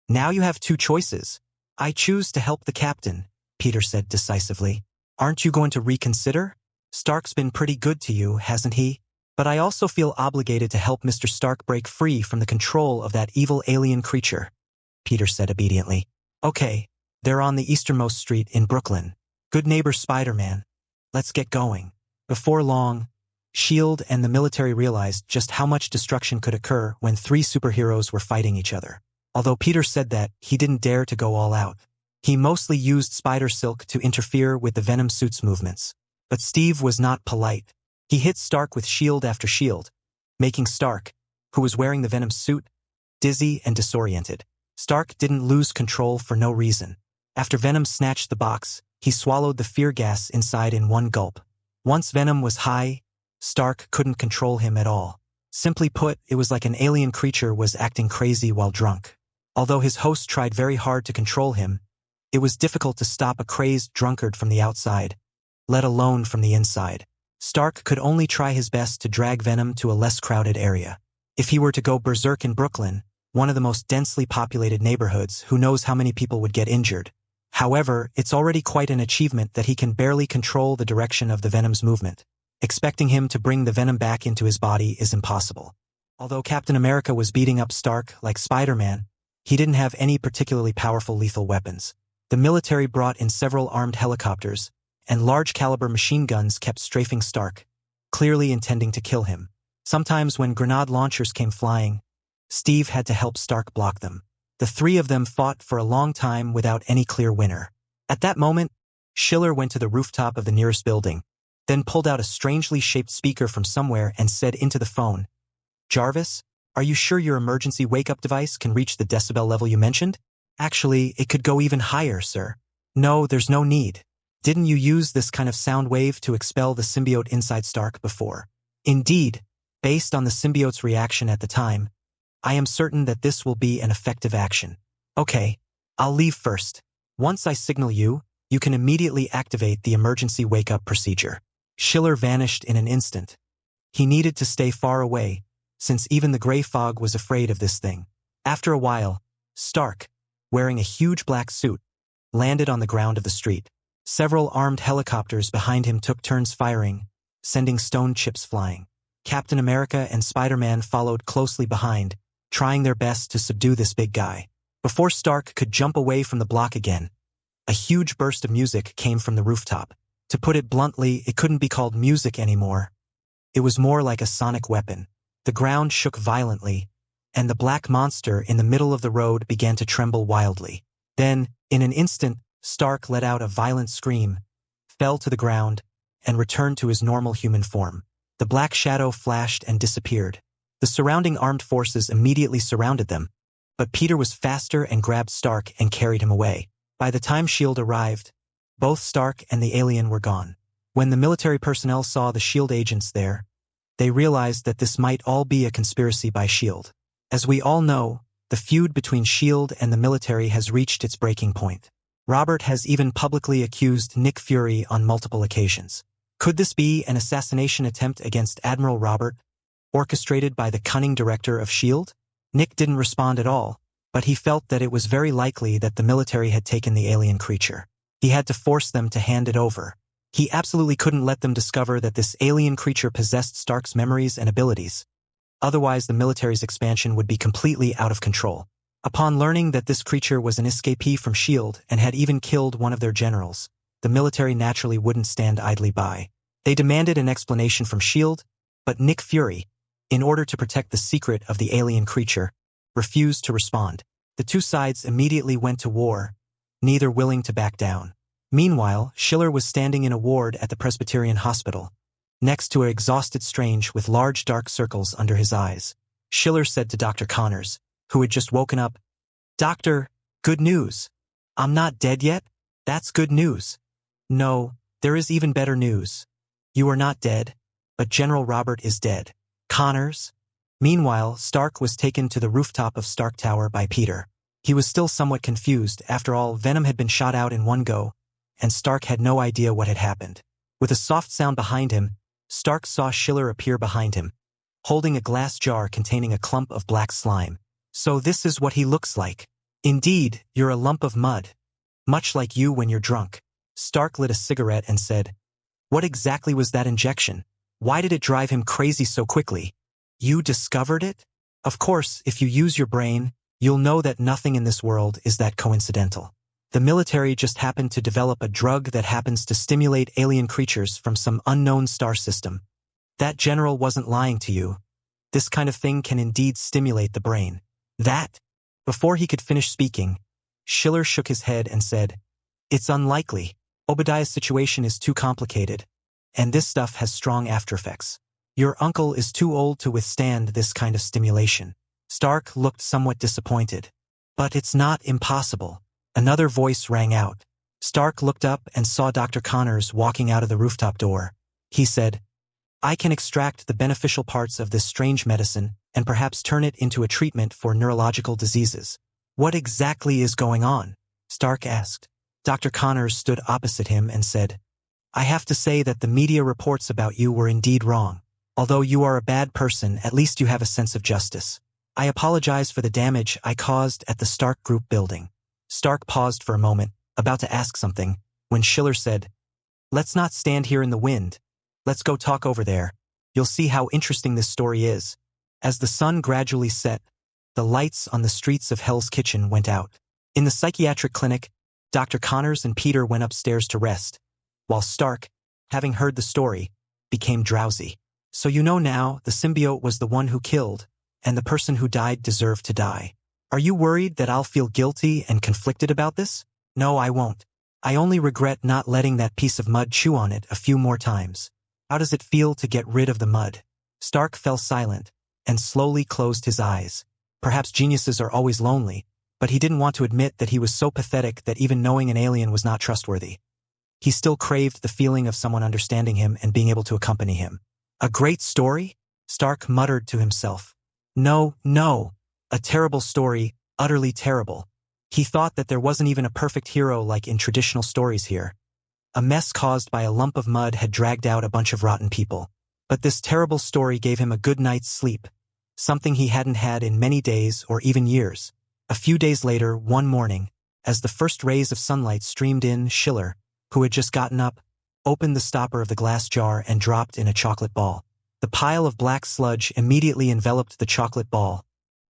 "Now you have two choices." "I choose to help the captain," Peter said decisively. "Aren't you going to reconsider? Stark's been pretty good to you, hasn't he? But I also feel obligated to help Mr. Stark break free from the control of that evil alien creature," Peter said obediently. "Okay, they're on the easternmost street in Brooklyn. Good neighbor Spider-Man. Let's get going." Before long, S.H.I.E.L.D. and the military realized just how much destruction could occur when three superheroes were fighting each other. Although Peter said that he didn't dare to go all out. He mostly used spider silk to interfere with the Venom suit's movements. But Steve was not polite. He hit Stark with shield after shield, making Stark, who was wearing the Venom suit, dizzy and disoriented. Stark didn't lose control for no reason. After Venom snatched the box, he swallowed the fear gas inside in one gulp. Once Venom was high, Stark couldn't control him at all. Simply put, it was like an alien creature was acting crazy while drunk. Although his host tried very hard to control him, it was difficult to stop a crazed drunkard from the outside, let alone from the inside. Stark could only try his best to drag Venom to a less crowded area. If he were to go berserk in Brooklyn, one of the most densely populated neighborhoods, who knows how many people would get injured. However, it's already quite an achievement that he can barely control the direction of the Venom's movement. Expecting him to bring the Venom back into his body is impossible. Although Captain America was beating up Stark like Spider-Man, he didn't have any particularly powerful lethal weapons. The military brought in several armed helicopters, and large-caliber machine guns kept strafing Stark, clearly intending to kill him. Sometimes when grenade launchers came flying, Steve had to help Stark block them. The three of them fought for a long time without any clear winner. At that moment, Schiller went to the rooftop of the nearest building, then pulled out a strangely shaped speaker from somewhere and said into the phone, "Jarvis, are you sure your emergency wake-up device can reach the decibel level you mentioned?" "Actually, it could go even higher, sir." "No, there's no need. Didn't you use this kind of sound wave to expel the symbiote inside Stark before?" "Indeed, based on the symbiote's reaction at the time, I am certain that this will be an effective action." "Okay, I'll leave first. Once I signal you, you can immediately activate the emergency wake-up procedure." Schiller vanished in an instant. He needed to stay far away, since even the gray fog was afraid of this thing. After a while, Stark, wearing a huge black suit, landed on the ground of the street. Several armed helicopters behind him took turns firing, sending stone chips flying. Captain America and Spider-Man followed closely behind, trying their best to subdue this big guy. Before Stark could jump away from the block again, a huge burst of music came from the rooftop. To put it bluntly, it couldn't be called music anymore. It was more like a sonic weapon. The ground shook violently, and the black monster in the middle of the road began to tremble wildly. Then, in an instant, Stark let out a violent scream, fell to the ground, and returned to his normal human form. The black shadow flashed and disappeared. The surrounding armed forces immediately surrounded them, but Peter was faster and grabbed Stark and carried him away. By the time S.H.I.E.L.D. arrived, both Stark and the alien were gone. When the military personnel saw the S.H.I.E.L.D. agents there, they realized that this might all be a conspiracy by S.H.I.E.L.D. As we all know, the feud between S.H.I.E.L.D. and the military has reached its breaking point. Robert has even publicly accused Nick Fury on multiple occasions. Could this be an assassination attempt against Admiral Robert, orchestrated by the cunning director of S.H.I.E.L.D.? Nick didn't respond at all, but he felt that it was very likely that the military had taken the alien creature. He had to force them to hand it over. He absolutely couldn't let them discover that this alien creature possessed Stark's memories and abilities. Otherwise, the military's expansion would be completely out of control. Upon learning that this creature was an escapee from S.H.I.E.L.D. and had even killed one of their generals, the military naturally wouldn't stand idly by. They demanded an explanation from S.H.I.E.L.D., but Nick Fury, in order to protect the secret of the alien creature, refused to respond. The two sides immediately went to war, neither willing to back down. Meanwhile, Schiller was standing in a ward at the Presbyterian Hospital, next to an exhausted Strange with large dark circles under his eyes. Schiller said to Dr. Connors, who had just woken up, "Doctor, good news. I'm not dead yet? That's good news." "No, there is even better news. You are not dead, but General Robert is dead." Connors? Meanwhile, Stark was taken to the rooftop of Stark Tower by Peter. He was still somewhat confused. After all, Venom had been shot out in one go, and Stark had no idea what had happened. With a soft sound behind him, Stark saw Schiller appear behind him, holding a glass jar containing a clump of black slime. "So this is what he looks like. Indeed, you're a lump of mud. Much like you when you're drunk." Stark lit a cigarette and said, "What exactly was that injection? Why did it drive him crazy so quickly?" "You discovered it? Of course, if you use your brain, you'll know that nothing in this world is that coincidental. The military just happened to develop a drug that happens to stimulate alien creatures from some unknown star system. That general wasn't lying to you. This kind of thing can indeed stimulate the brain." "That?" Before he could finish speaking, Schiller shook his head and said, "It's unlikely. Obadiah's situation is too complicated, and this stuff has strong aftereffects. Your uncle is too old to withstand this kind of stimulation." Stark looked somewhat disappointed. "But it's not impossible." Another voice rang out. Stark looked up and saw Dr. Connors walking out of the rooftop door. He said, "I can extract the beneficial parts of this strange medicine and perhaps turn it into a treatment for neurological diseases." "What exactly is going on?" Stark asked. Dr. Connors stood opposite him and said, "I have to say that the media reports about you were indeed wrong. Although you are a bad person, at least you have a sense of justice. I apologize for the damage I caused at the Stark Group building." Stark paused for a moment, about to ask something, when Schiller said, "Let's not stand here in the wind. Let's go talk over there. You'll see how interesting this story is." As the sun gradually set, the lights on the streets of Hell's Kitchen went out. In the psychiatric clinic, Dr. Connors and Peter went upstairs to rest, while Stark, having heard the story, became drowsy. "So you know now, the symbiote was the one who killed, and the person who died deserved to die. Are you worried that I'll feel guilty and conflicted about this?" "No, I won't. I only regret not letting that piece of mud chew on it a few more times." "How does it feel to get rid of the mud?" Stark fell silent, and slowly closed his eyes. Perhaps geniuses are always lonely, but he didn't want to admit that he was so pathetic that even knowing an alien was not trustworthy. He still craved the feeling of someone understanding him and being able to accompany him. "A great story?" Stark muttered to himself. No. A terrible story, utterly terrible. He thought that there wasn't even a perfect hero like in traditional stories here. A mess caused by a lump of mud had dragged out a bunch of rotten people. But this terrible story gave him a good night's sleep, something he hadn't had in many days or even years. A few days later, one morning, as the first rays of sunlight streamed in, Schiller, who had just gotten up, opened the stopper of the glass jar and dropped in a chocolate ball. The pile of black sludge immediately enveloped the chocolate ball,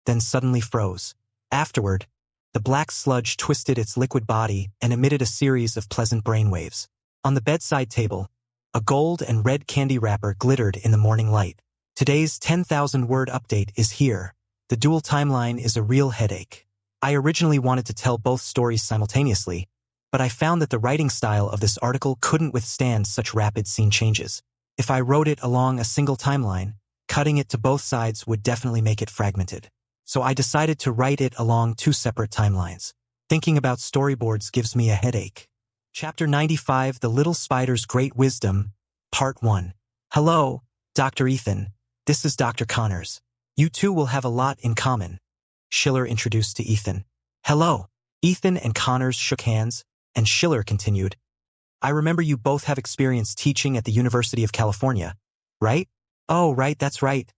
then suddenly froze. Afterward, the black sludge twisted its liquid body and emitted a series of pleasant brainwaves. On the bedside table, a gold and red candy wrapper glittered in the morning light. Today's 10,000-word update is here. The dual timeline is a real headache. I originally wanted to tell both stories simultaneously, but I found that the writing style of this article couldn't withstand such rapid scene changes. If I wrote it along a single timeline, cutting it to both sides would definitely make it fragmented. So I decided to write it along two separate timelines. Thinking about storyboards gives me a headache. Chapter 95, The Little Spider's Great Wisdom, Part 1. Hello, Dr. Ethan. This is Dr. Connors. You two will have a lot in common. Schiller introduced to Ethan. Hello. Ethan and Connors shook hands, and Schiller continued. I remember you both have experience teaching at the University of California, right? Oh, right, that's right,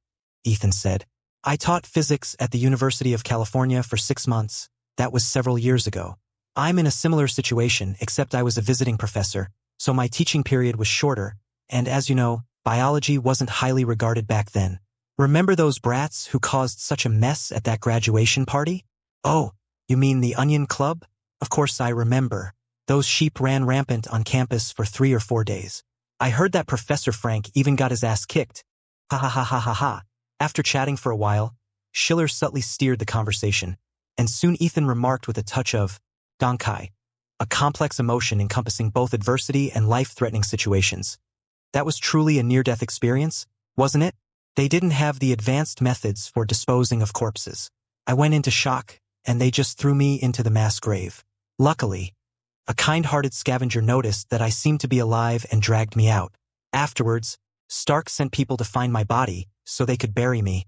Ethan said. I taught physics at the University of California for 6 months. That was several years ago. I'm in a similar situation, except I was a visiting professor, so my teaching period was shorter, and as you know, biology wasn't highly regarded back then. Remember those brats who caused such a mess at that graduation party? Oh, you mean the Onion Club? Of course I remember. Those sheep ran rampant on campus for 3 or 4 days. I heard that Professor Frank even got his ass kicked. Ha ha ha ha ha ha. After chatting for a while, Schiller subtly steered the conversation, and soon Ethan remarked with a touch of Dankai, a complex emotion encompassing both adversity and life-threatening situations. That was truly a near-death experience, wasn't it? They didn't have the advanced methods for disposing of corpses. I went into shock, and they just threw me into the mass grave. Luckily, a kind-hearted scavenger noticed that I seemed to be alive and dragged me out. Afterwards, Stark sent people to find my body so they could bury me,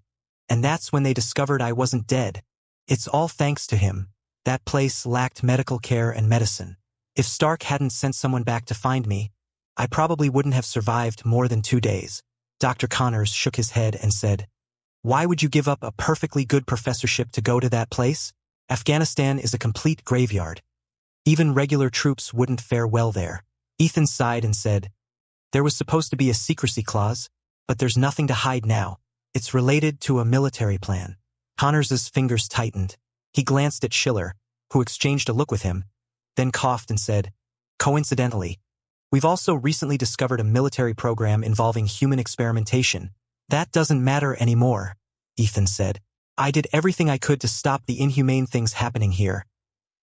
and that's when they discovered I wasn't dead. It's all thanks to him. That place lacked medical care and medicine. If Stark hadn't sent someone back to find me, I probably wouldn't have survived more than 2 days. Dr. Connors shook his head and said, Why would you give up a perfectly good professorship to go to that place? Afghanistan is a complete graveyard. Even regular troops wouldn't fare well there. Ethan sighed and said, There was supposed to be a secrecy clause, but there's nothing to hide now. It's related to a military plan. Connors's fingers tightened. He glanced at Schiller, who exchanged a look with him, then coughed and said, Coincidentally, we've also recently discovered a military program involving human experimentation. That doesn't matter anymore, Ethan said. I did everything I could to stop the inhumane things happening here.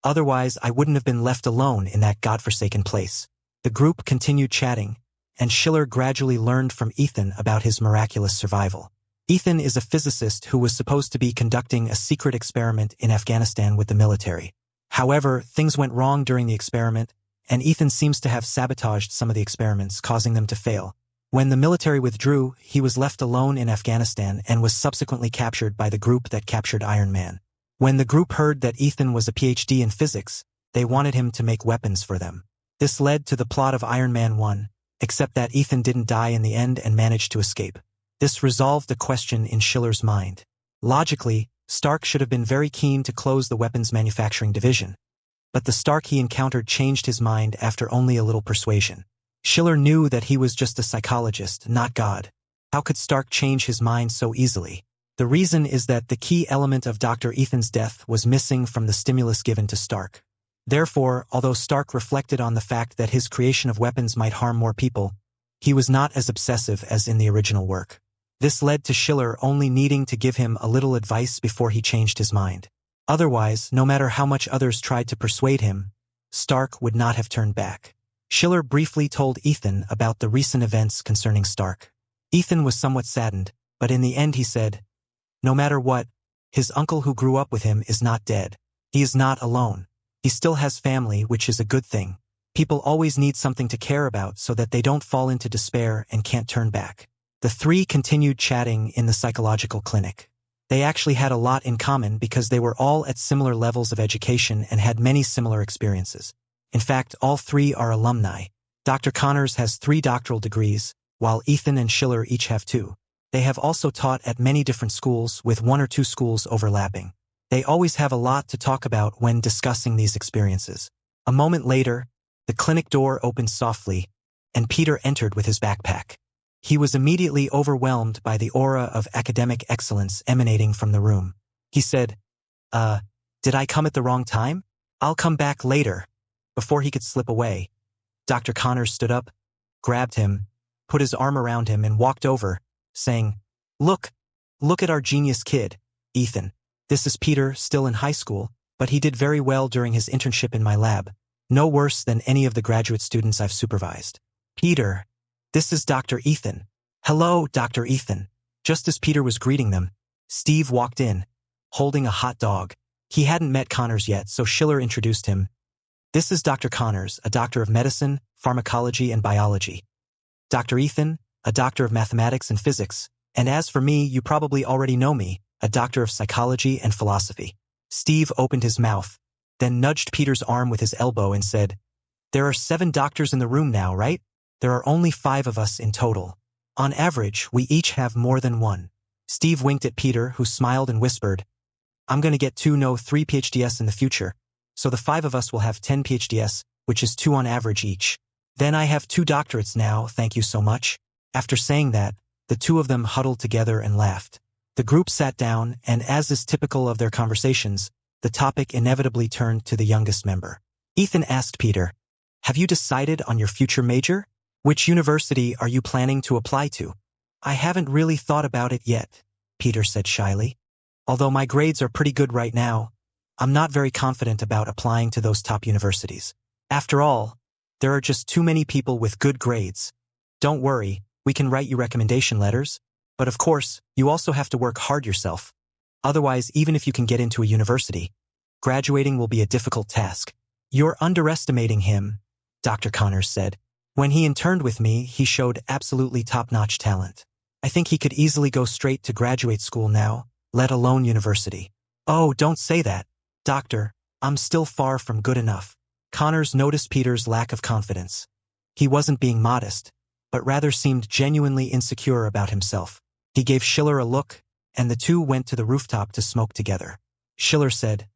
Otherwise, I wouldn't have been left alone in that godforsaken place. The group continued chatting, and Schiller gradually learned from Ethan about his miraculous survival. Ethan is a physicist who was supposed to be conducting a secret experiment in Afghanistan with the military. However, things went wrong during the experiment, and Ethan seems to have sabotaged some of the experiments, causing them to fail. When the military withdrew, he was left alone in Afghanistan and was subsequently captured by the group that captured Iron Man. When the group heard that Ethan was a PhD in physics, they wanted him to make weapons for them. This led to the plot of Iron Man 1, except that Ethan didn't die in the end and managed to escape. This resolved the question in Schiller's mind. Logically, Stark should have been very keen to close the weapons manufacturing division. But the Stark he encountered changed his mind after only a little persuasion. Schiller knew that he was just a psychologist, not God. How could Stark change his mind so easily? The reason is that the key element of Dr. Ethan's death was missing from the stimulus given to Stark. Therefore, although Stark reflected on the fact that his creation of weapons might harm more people, he was not as obsessive as in the original work. This led to Schiller only needing to give him a little advice before he changed his mind. Otherwise, no matter how much others tried to persuade him, Stark would not have turned back. Schiller briefly told Ethan about the recent events concerning Stark. Ethan was somewhat saddened, but in the end he said, No matter what, his uncle who grew up with him is not dead. He is not alone. He still has family, which is a good thing. People always need something to care about so that they don't fall into despair and can't turn back. The three continued chatting in the psychological clinic. They actually had a lot in common because they were all at similar levels of education and had many similar experiences. In fact, all three are alumni. Dr. Connors has 3 doctoral degrees, while Ethan and Schiller each have 2. They have also taught at many different schools, with 1 or 2 schools overlapping. They always have a lot to talk about when discussing these experiences. A moment later, The clinic door opened softly, and Peter entered with his backpack. He was immediately overwhelmed by the aura of academic excellence emanating from the room. He said, did I come at the wrong time? I'll come back later." Before he could slip away, Dr. Connors stood up, grabbed him, put his arm around him and walked over, saying, Look at our genius kid, Ethan. This is Peter, still in high school, but he did very well during his internship in my lab. No worse than any of the graduate students I've supervised." "Peter, this is Dr. Ethan." "Hello, Dr. Ethan." Just as Peter was greeting them, Steve walked in, holding a hot dog. He hadn't met Connors yet, so Schiller introduced him. "This is Dr. Connors, a doctor of medicine, pharmacology, and biology. Dr. Ethan, a doctor of mathematics and physics. And as for me, you probably already know me, a doctor of psychology and philosophy." Steve opened his mouth, then nudged Peter's arm with his elbow and said, "There are 7 doctors in the room now, right? There are only 5 of us in total. On average, we each have more than one." Steve winked at Peter, who smiled and whispered, "I'm going to get 2, no 3 PhDs in the future, so the 5 of us will have 10 PhDs, which is 2 on average each. Then I have 2 doctorates now, thank you so much." After saying that, the 2 of them huddled together and laughed. The group sat down, and as is typical of their conversations, the topic inevitably turned to the youngest member. Ethan asked Peter, "Have you decided on your future major? Which university are you planning to apply to?" "I haven't really thought about it yet," Peter said shyly. "Although my grades are pretty good right now, I'm not very confident about applying to those top universities. After all, there are just too many people with good grades. Don't worry, we can write you recommendation letters, but of course, you also have to work hard yourself. Otherwise, even if you can get into a university, graduating will be a difficult task." "You're underestimating him," Dr. Connors said. "When he interned with me, he showed absolutely top-notch talent. I think he could easily go straight to graduate school now, let alone university." "Oh, don't say that, Doctor. I'm still far from good enough." Connors noticed Peter's lack of confidence. He wasn't being modest, but rather seemed genuinely insecure about himself. He gave Schiller a look, and the two went to the rooftop to smoke together. Schiller said,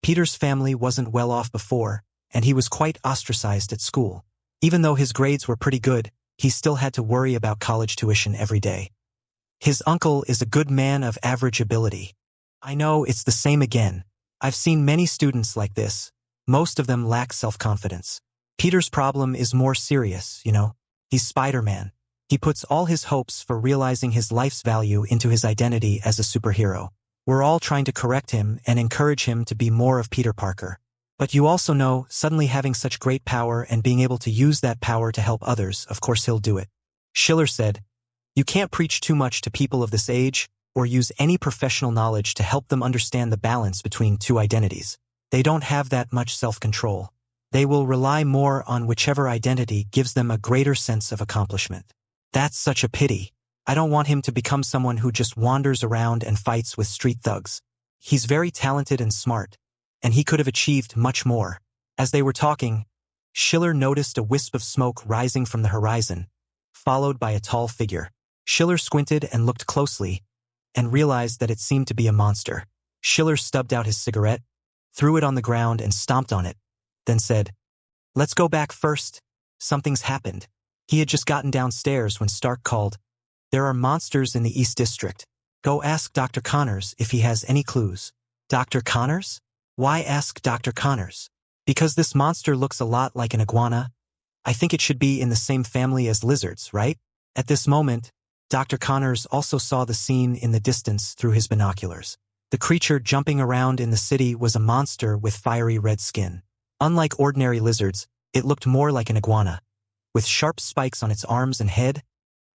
"Peter's family wasn't well off before, and he was quite ostracized at school. Even though his grades were pretty good, he still had to worry about college tuition every day. His uncle is a good man of average ability. I know it's the same again. I've seen many students like this. Most of them lack self-confidence. Peter's problem is more serious, you know. He's Spider-Man. He puts all his hopes for realizing his life's value into his identity as a superhero. We're all trying to correct him and encourage him to be more of Peter Parker. But you also know, suddenly having such great power and being able to use that power to help others, of course he'll do it." Schiller said, "You can't preach too much to people of this age, or use any professional knowledge to help them understand the balance between 2 identities. They don't have that much self-control. They will rely more on whichever identity gives them a greater sense of accomplishment. That's such a pity. I don't want him to become someone who just wanders around and fights with street thugs. He's very talented and smart, and he could have achieved much more." As they were talking, Schiller noticed a wisp of smoke rising from the horizon, followed by a tall figure. Schiller squinted and looked closely, and realized that it seemed to be a monster. Schiller stubbed out his cigarette, threw it on the ground and stomped on it, then said, "Let's go back first. Something's happened." He had just gotten downstairs when Stark called, "There are monsters in the East District. Go ask Dr. Connors if he has any clues." "Dr. Connors? Why ask Dr. Connors?" "Because this monster looks a lot like an iguana. I think it should be in the same family as lizards, right?" At this moment, Dr. Connors also saw the scene in the distance through his binoculars. The creature jumping around in the city was a monster with fiery red skin. Unlike ordinary lizards, it looked more like an iguana, with sharp spikes on its arms and head,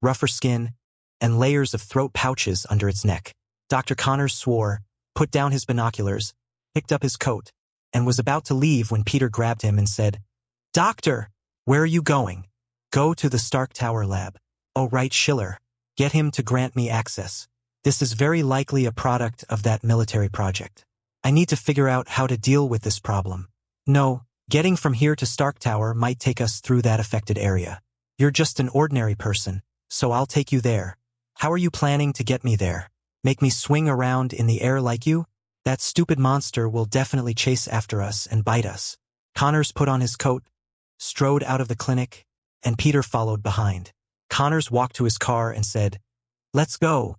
rougher skin, and layers of throat pouches under its neck. Dr. Connors swore, put down his binoculars, picked up his coat, and was about to leave when Peter grabbed him and said, "Doctor, where are you going?" "Go to the Stark Tower lab." "Oh right, Schiller. Get him to grant me access. This is very likely a product of that military project. I need to figure out how to deal with this problem. No, getting from here to Stark Tower might take us through that affected area. You're just an ordinary person, so I'll take you there. How are you planning to get me there? Make me swing around in the air like you? That stupid monster will definitely chase after us and bite us." Connors put on his coat, strode out of the clinic, and Peter followed behind. Connors walked to his car and said, "Let's go.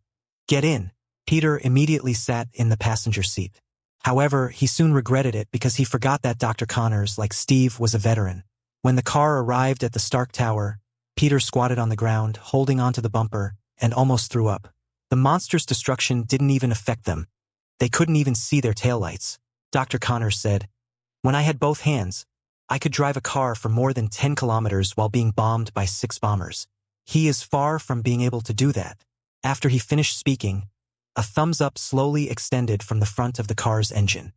Get in." Peter immediately sat in the passenger seat. However, he soon regretted it because he forgot that Dr. Connors, like Steve, was a veteran. When the car arrived at the Stark Tower, Peter squatted on the ground, holding onto the bumper, and almost threw up. The monster's destruction didn't even affect them. They couldn't even see their taillights. Dr. Connors said, "When I had both hands, I could drive a car for more than 10 kilometers while being bombed by 6 bombers. He is far from being able to do that." After he finished speaking, a thumbs up slowly extended from the front of the car's engine.